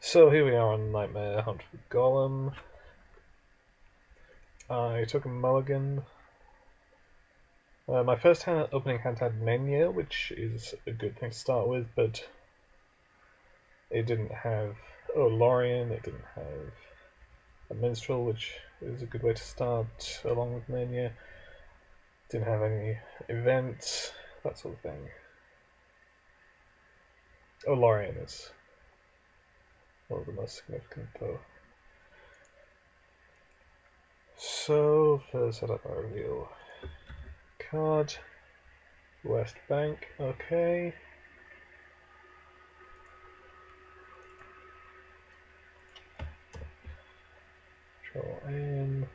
So here we are on Nightmare Hunt for Golem. I took a mulligan. My first opening hand had Nenya, which is a good thing to start with, but it didn't have Lorien, it didn't have a Minstrel, which is a good way to start along with Nenya. Didn't have any events, that sort of thing. Lorien is one of the most significant though. So first setup I reveal card. West Bank, okay. Draw in.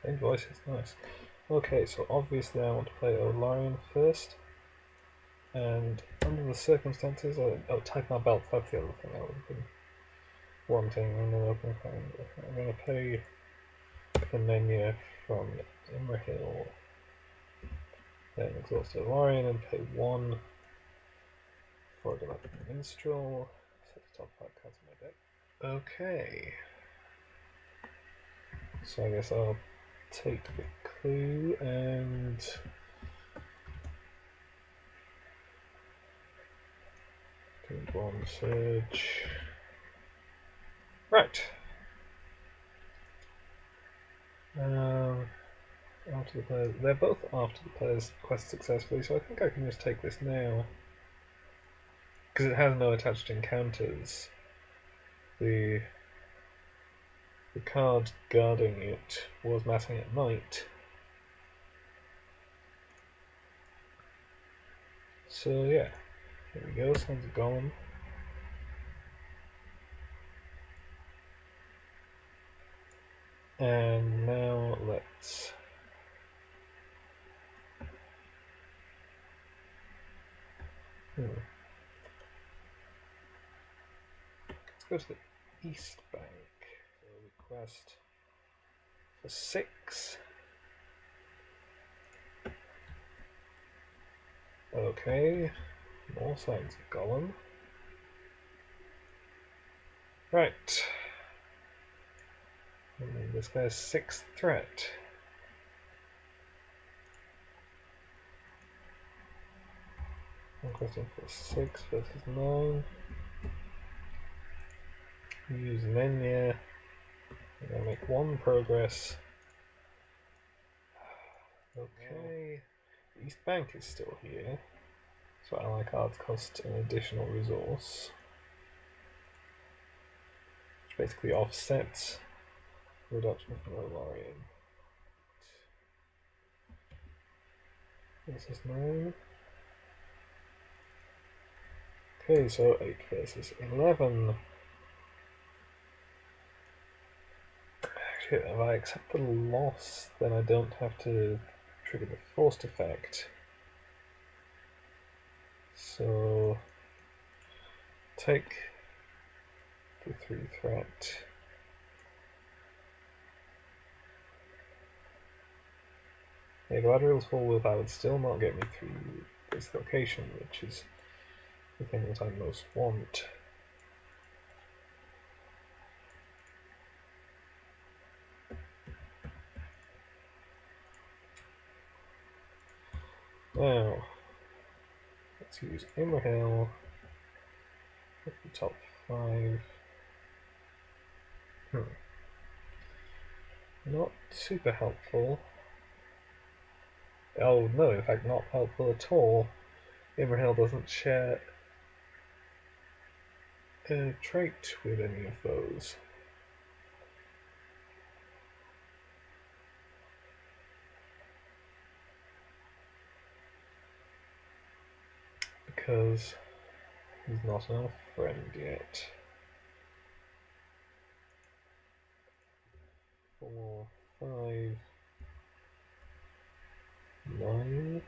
Invoice is nice. Okay, so obviously I want to play Olarian first. And under the circumstances, type my belt, that's the other thing I would have been wanting in an opening hand. I'm going to play the Nenya from Imrahil, then exhaust Olarian and pay 1 before I go back to the Minstrel. Set the top 5 cards of my deck. Okay. So I guess I'll take the clue and bomb surge. Right. After the players, they're both after the players quest successfully, so I think I can just take this now because it has no attached encounters. The card guarding it was massing at night. So yeah, here we go, Sons of Golem. And now let's go to the East Bank. So request for 6. Okay, more Signs of Golem. Right. And this guy's 6th threat. I'm questing for 6 versus 9. Use Nenya. I'm going to make 1 progress. Okay. The East Bank is still here. So ally cards cost an additional resource. Which basically offsets reduction from Olarian. This is 9. Okay, so 8 versus 11. Actually, if I accept the loss, then I don't have to trigger the forced effect. So take the 3 threat. Yeah, Galadriel's full willpower would still not get me through this location, which is the thing that I most want. Now, let's use Imrahil at the top 5. Not super helpful. Oh no, in fact not helpful at all. Imrahil doesn't share a trait with any of those. Because he's not an elf friend yet. 4, 5, 9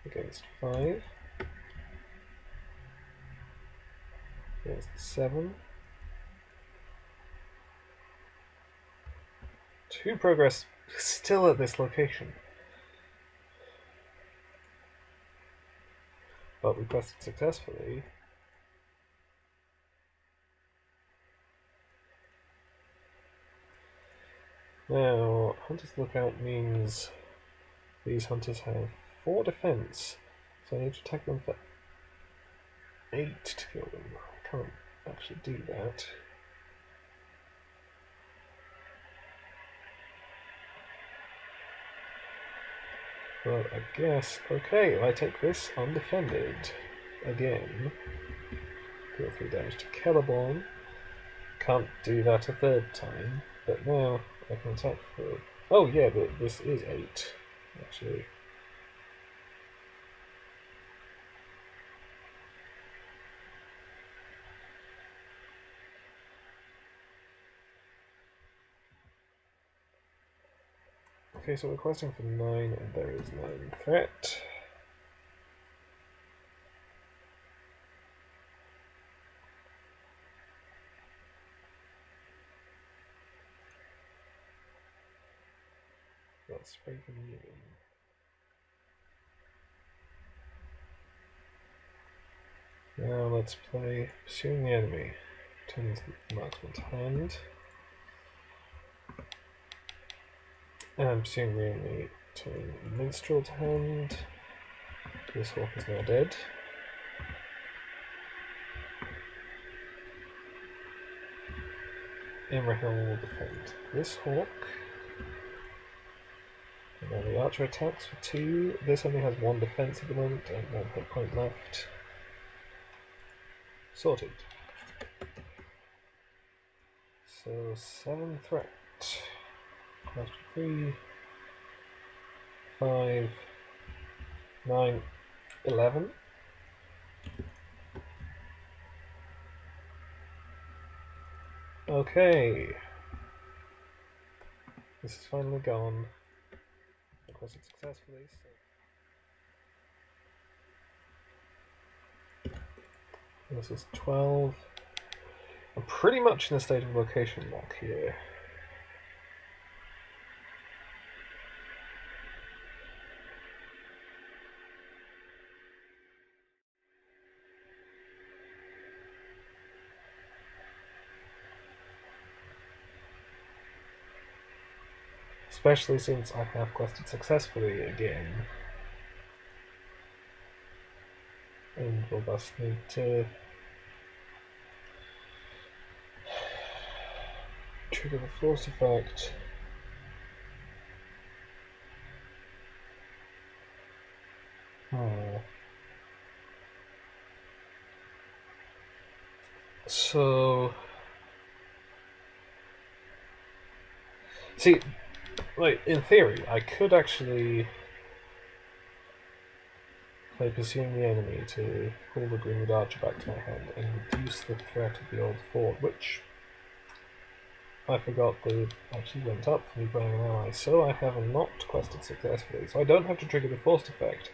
against 5 against 7. 2 progress still at this location. but we quested successfully. Now, Hunter's Lookout means these hunters have 4 defense, so I need to attack them for 8 to kill them. I can't actually do that. But I guess, okay, I take this undefended again. Deal 3 damage to Celeborn. Can't do that a 3rd time, but now I can attack for... Oh yeah, but this is 8, actually. Okay, so we're questing for 9, and there is 9 threat. Let's spray from Union. Now let's play Pursuing the Enemy. Turn into the Marksman's Hand. And Pursuing the Enemy, turn Minstrel's Hand. This hawk is now dead. Imrahil will defend this hawk. And then the archer attacks for 2. This only has 1 defense at the moment and 1 hit point left. Sorted. So 7 threat. Last 3, 5, 9, 11. Okay. This is finally gone. Requested successfully. So. This is 12. I'm pretty much in a state of location lock here. Especially since I have quested successfully again. And we'll thus need to trigger the force effect. So, see, like, in theory, I could actually play Pursuing the Enemy to pull the Greenwood Archer back to my hand and reduce the threat of the old fort, which I forgot they actually went up for me playing an ally, so I have not quested successfully, so I don't have to trigger the forced effect,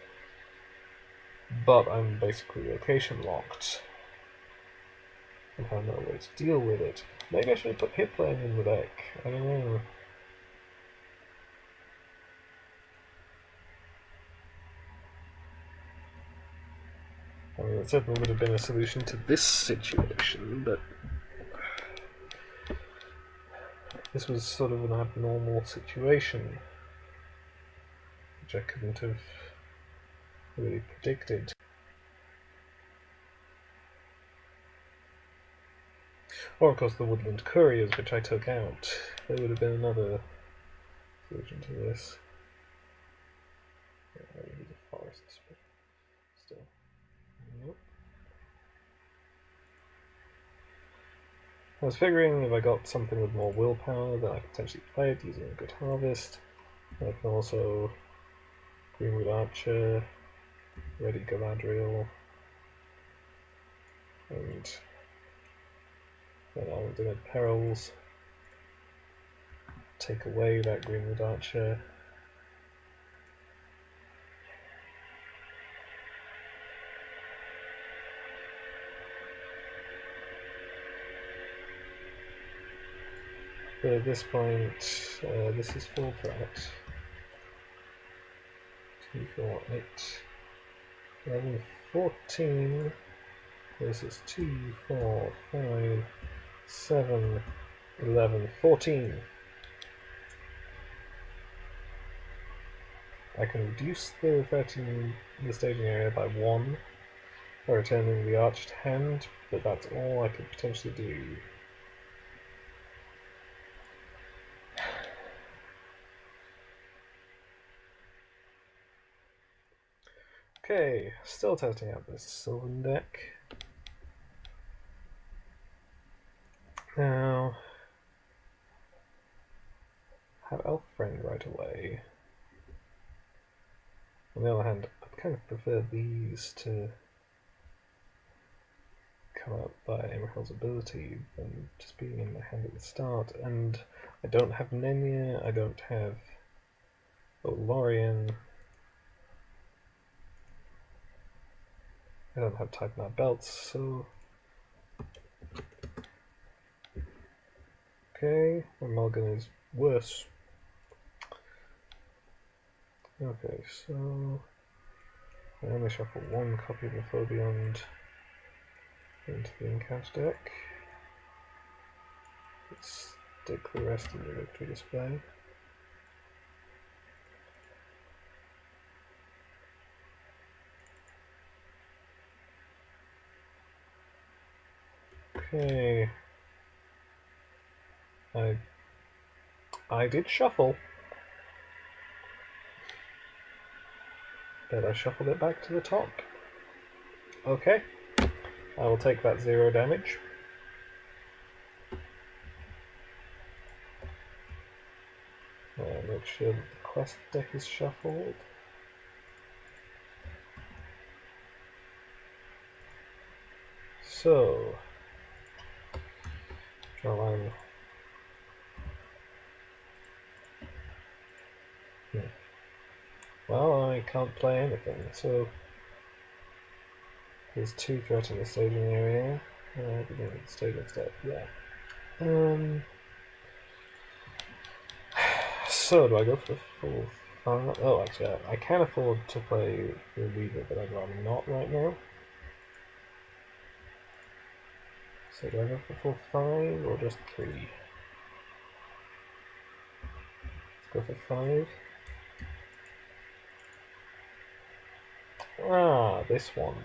but I'm basically location locked and have no way to deal with it. Maybe I should have put hit playing in the deck, I don't know. I mean, it certainly would have been a solution to this situation, but this was sort of an abnormal situation, which I couldn't have really predicted. Or, of course, the woodland couriers, which I took out. There would have been another solution to this. Yeah, I need a forest, but still. Nope. I was figuring if I got something with more willpower, then I could potentially play it using a good harvest. I can also Greenwood Archer, ready Galadriel, and then Unlimited Perils. Take away that Greenwood Archer. But at this point, this is full threat. 2, 4, 8, 11, 14 versus 2, 4, 5, 7, 11, 14. I can reduce the effect in the staging area by 1 by returning the arched hand, but that's all I could potentially do. Okay, still testing out this Silvan deck. Now, have Elf Friend right away. On the other hand, I kind of prefer these to come out by Emrahel's ability than just being in my hand at the start. And I don't have Nenya, I don't have Lorien, I don't have Type Knot Belts, so... Okay, Amalgam is worse. Okay, so... I only shuffle one copy of the Flow Beyond into the encounter deck. Let's stick the rest in the victory display. Okay. I did shuffle, but I shuffled it back to the top. Okay, I will take that 0 damage. Make sure that the quest deck is shuffled. So, draw line. Well, I can't play anything, so there's 2 threat in the staging area. Begin with the staging step, yeah. So, do I go for the full 5? Oh, actually, I can afford to play the Weaver, but I'd rather not right now. So, do I go for full 5 or just 3? Let's go for 5. Ah, this one.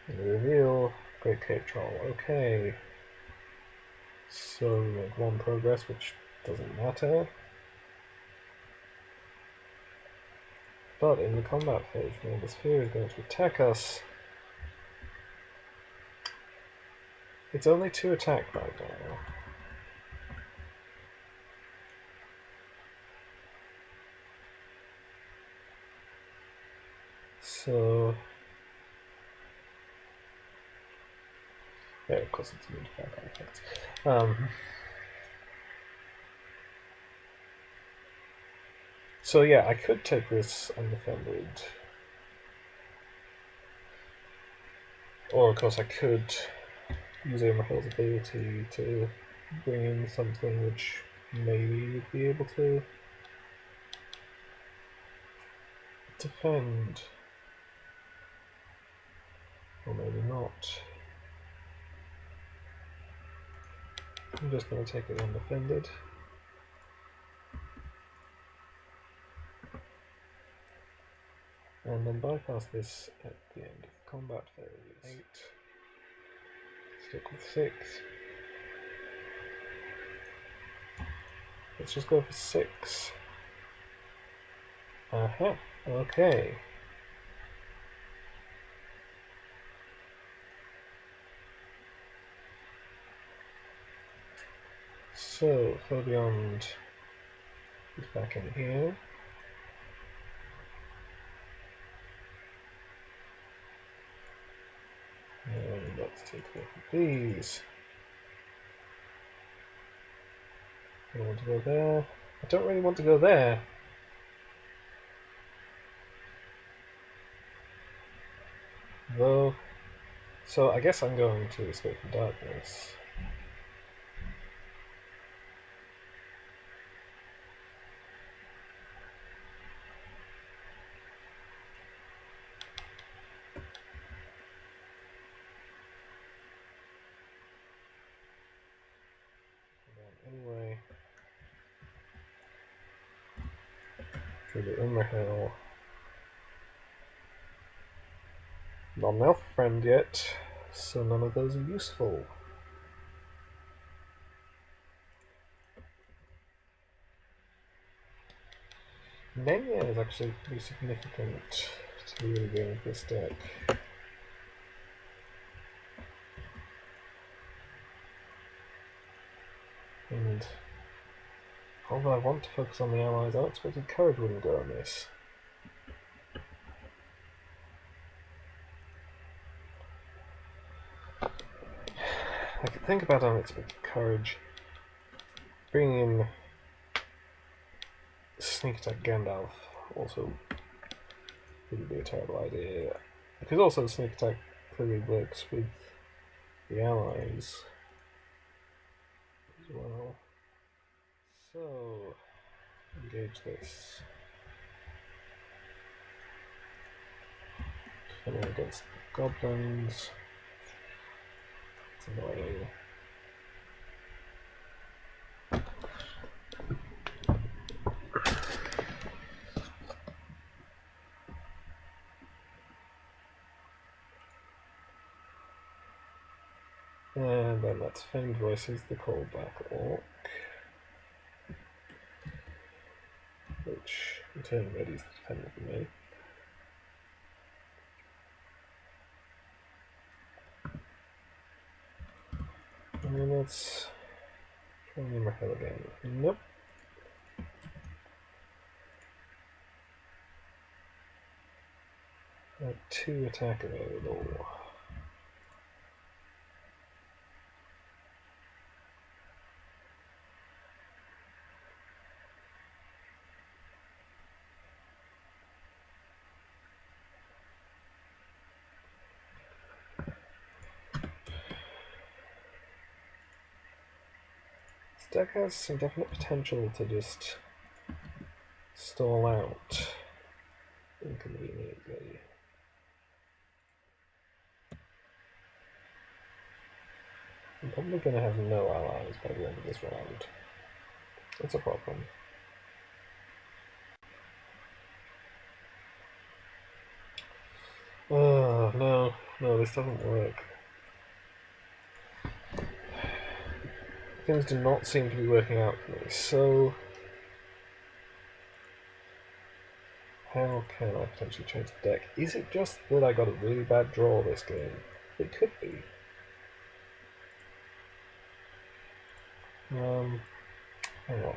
Reveal Great Cape Troll. Okay. So, make 1 progress, which doesn't matter. But in the combat phase, the sphere is going to attack us. It's only 2 attack right now. So... yeah, of course it's immune to fire effects. So yeah, I could take this undefended. Or of course I could use Emrahel's ability to bring in something which maybe would be able to defend. Or maybe not. I'm just going to take it undefended. And then bypass this at the end of combat phase. 8. Stick with 6. Let's just go for 6. Aha, okay. So, Flow Beyond is back in here. And let's take a look at these. I want to go there. I don't really want to go there. Though, so I guess I'm going to Escape from Darkness. Trigger Imrahil. Not an elf friend yet, so none of those are useful. Nenya is actually pretty significant to really go with this deck. And although I want to focus on the allies, I expected Courage wouldn't go on this. I could think about unexpected courage. Bringing in sneak attack Gandalf also wouldn't be a terrible idea. Because also sneak attack clearly works with the allies as well. So engage this. Defending against the goblins. It's annoying. And then that's Famed Voices, the callback orc, which in turn readies the defender for me. And then let's try Imrahil again. Nope. I have 2 attack available. This deck has some definite potential to just stall out inconveniently. I'm probably going to have no allies by the end of this round. That's a problem. Oh, no, this doesn't work. Things do not seem to be working out for me, so how can I potentially change the deck? Is it just that I got a really bad draw this game? It could be. Hang on.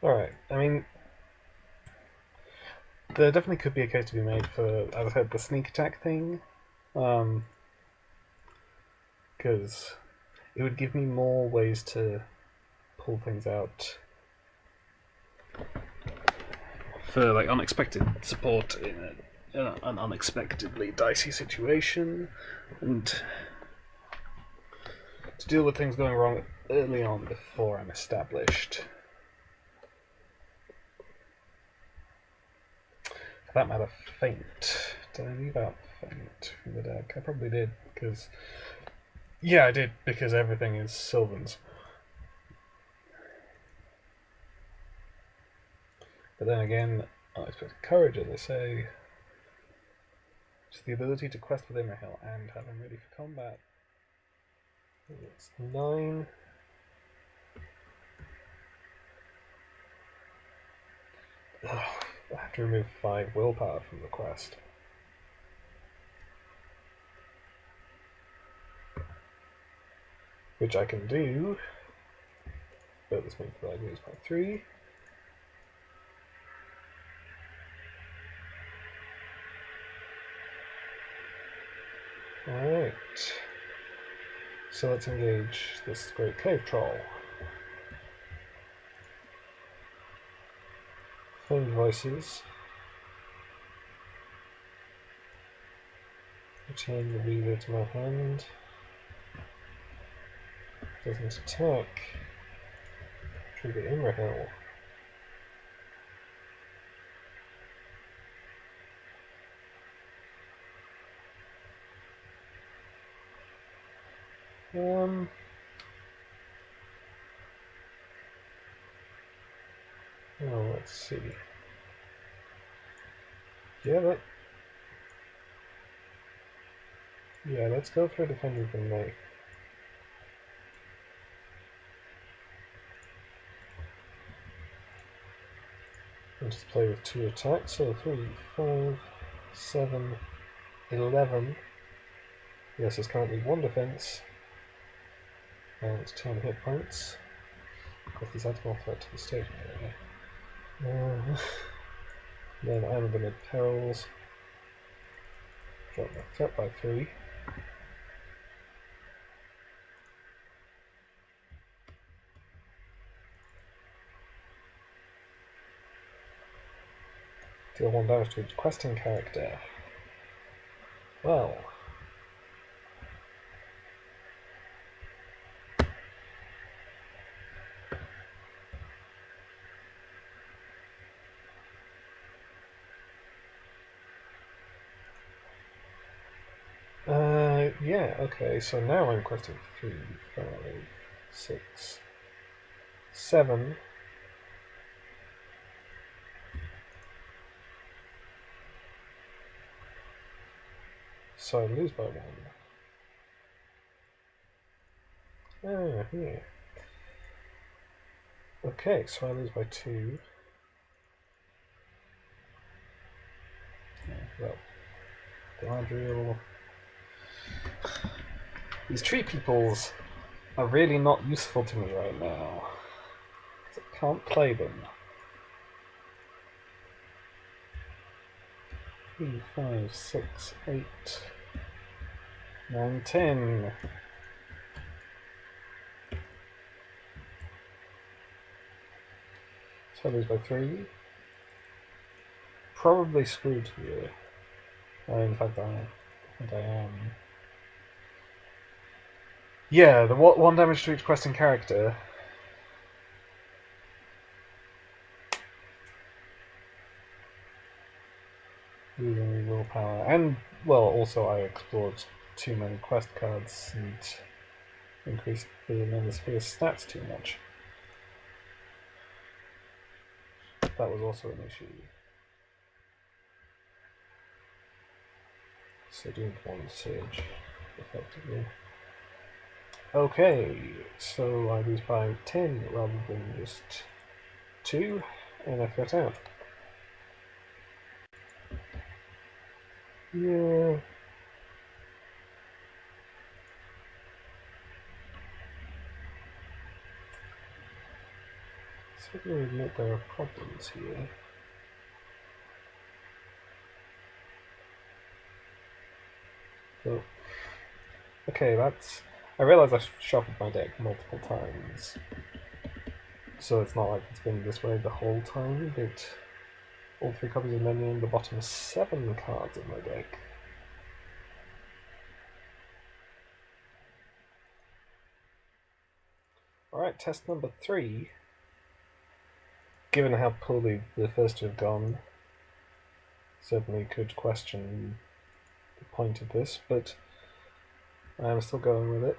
Alright, I mean, there definitely could be a case to be made for, as I said, the sneak attack thing. Because it would give me more ways to pull things out for like unexpected support in an unexpectedly dicey situation, and to deal with things going wrong early on before I'm established. For that matter, Feint. Did I leave out Feint from the deck? I probably did, because yeah, I did, because everything is Silvans. But then again, unexpected courage, as I say, just the ability to quest with Imrahil and have him ready for combat. It's 9. Ugh, I have to remove 5 willpower from the quest. Which I can do, but this means that I lose by 3. Alright, so let's engage this great cave troll. Famed Voices. Return the Weaver to my hand. Doesn't attack. Trigger Imrahil. let's see. Yeah, let's go for a defender than me. And just play with 2 attacks, so 3, 5, 7, 11. Yes, there's currently 1 defense and 10 hit points. Because this adds more threat to the staging area. Then I'm going to perils. Drop my threat by 3. Deal 1 damage to each questing character. Well. Yeah, okay, so now I'm questing 3, 5, 6, 7. So I lose by 1. Ah, here. Okay, so I lose by 2. Well, Galadriel. These tree peoples are really not useful to me right now. I can't play them. 3, 5, 6, 8, 9, 10. So I lose by 3. Probably screwed here. In fact, I think I am. Yeah, the 1 damage to each questing character. Losing willpower. And, well, also I explored too many quest cards and increased the Manosphere's stats too much. That was also an issue. So doomed 1 surge, effectively. Okay, so I lose by 10 rather than just 2, and I get out. Yeah. Certainly admit there are problems here. So, okay, that's... I realise I shuffled my deck multiple times. So it's not like it's been this way the whole time, but all 3 copies of menu and the bottom 7 cards in my deck. Alright, test number 3. Given how poorly the first 2 have gone, certainly could question the point of this, but I am still going with it.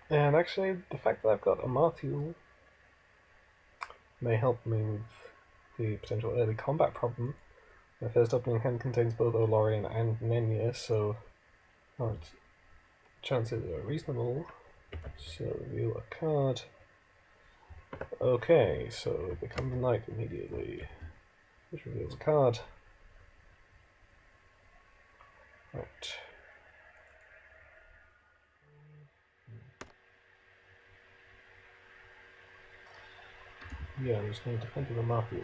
And actually, the fact that I've got a Martial may help me with the potential early combat problem. My first opening hand contains both Olorian and Nenya, so chances are reasonable. So reveal a card. Okay, so become the knight immediately, which reveals a card. Right. Yeah, I'm just going to defend the Martial.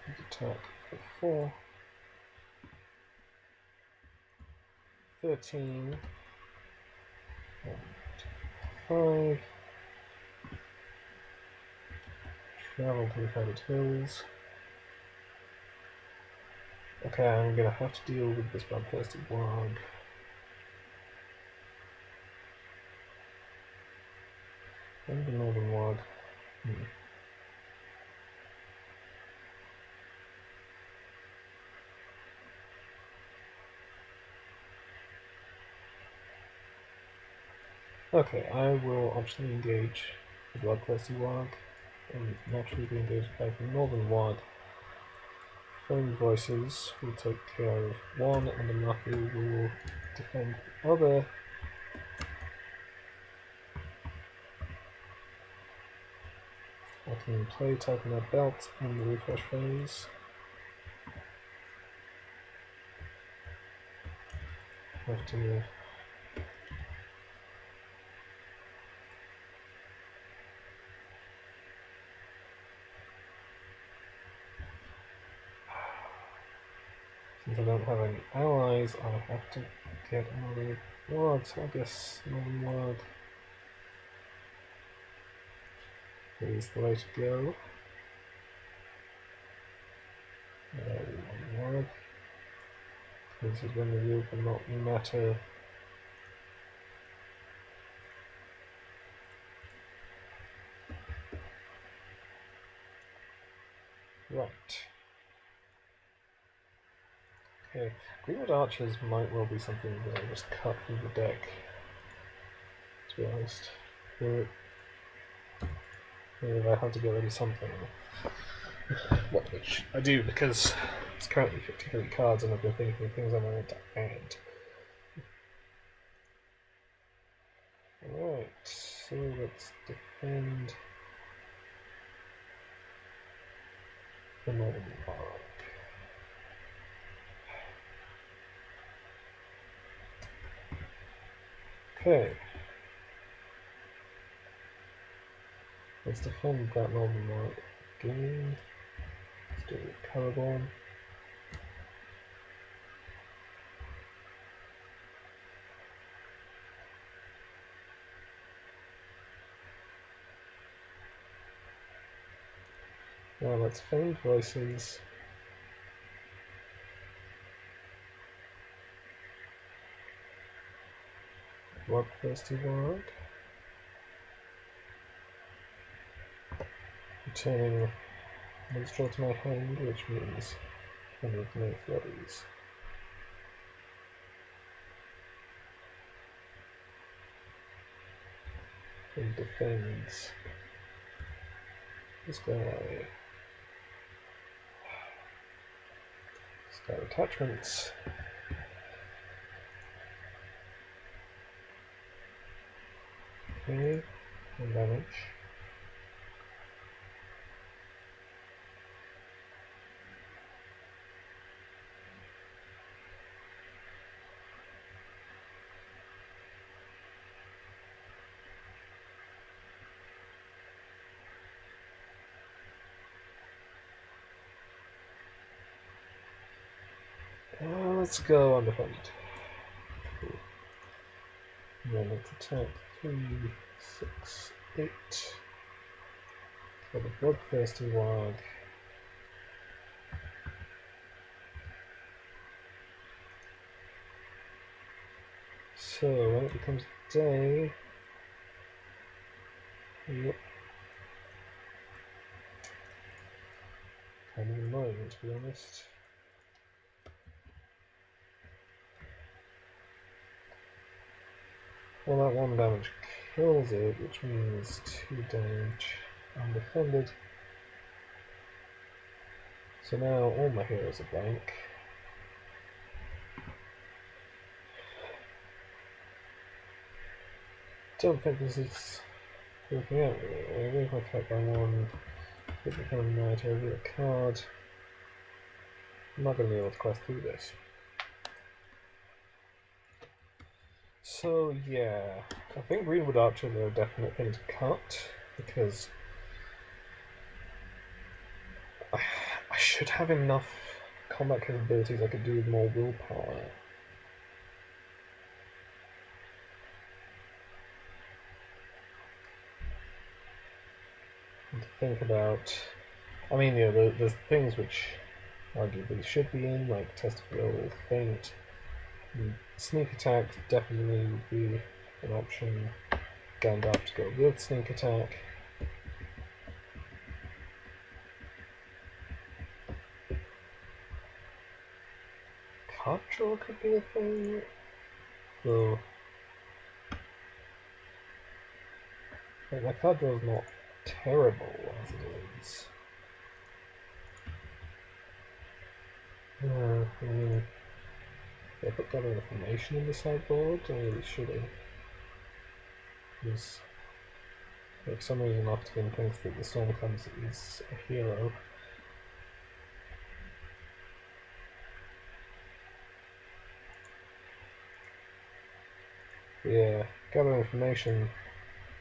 Attack for 4. 13. And 5. Travel to the Crowded Hills. Okay, I'm gonna have to deal with this bloodthirsty warg. And the northern warg. Okay, I will optionally engage the Bloodthirsty Warg and naturally be engaged by the Northern Ward. Phone Voices will take care of one, and the Matthew will defend the other. I can play Tighten That Belt in the refresh phase. Have to since I don't have any allies, I'll have to get another ward, so I guess Northern Ward is the way to go. One ward. This is when the view will not matter. Right. Okay, Greenwood Archers might well be something that I just cut from the deck, to be honest. But I have to get rid of something. Which I do, because it's currently 53 cards and I've been thinking of things I might to add. Alright, so let's defend the Northern Park. Okay. Let's defend that Northern Park again. Let's do Caraborn. Now let's Feigned Voices. Bloodthirsty Warg. Returning Minstrel to my hand, which means I need to make bodies. And defends this guy. Scout attachments. Okay, 1 damage. Let's go undefended. Cool. And then let's attack 3, 6, 8 for the Bloodthirsty Warg. So when it becomes day, yep. Kind of annoying, to be honest. Well, that 1 damage kills it, which means 2 damage undefended. So now all my heroes are blank. Don't think this is working out really. I move my attack by 1, hit the Common Knight, I reveal a card. I'm not going to be able to quest through this. So yeah, I think Greenwood Archers are a definite thing to cut, because I should have enough combat capabilities I could do with more willpower. And to think about, I mean, yeah, there's things which arguably should be in, like Test of Will, Feint. Sneak attack definitely would be an option. Gandalf to go with sneak attack. Card draw could be a thing, though Like, my card draw is not terrible as it is. I mean, I put that information in the sideboard, or should I? Because for some reason Octagon thinks that the Storm Cleanse is a hero. Yeah, gather information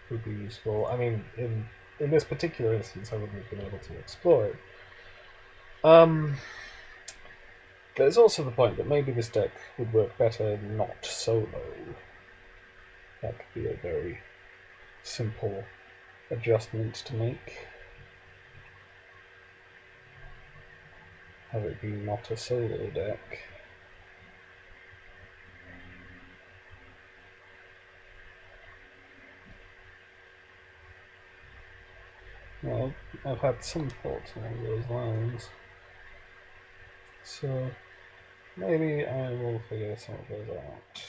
would be useful. I mean, in this particular instance, I wouldn't have been able to explore it. There's also the point that maybe this deck would work better not solo. That could be a very simple adjustment to make. Have it be not a solo deck. Well, I've had some thoughts along those lines. So maybe I will figure some of those out.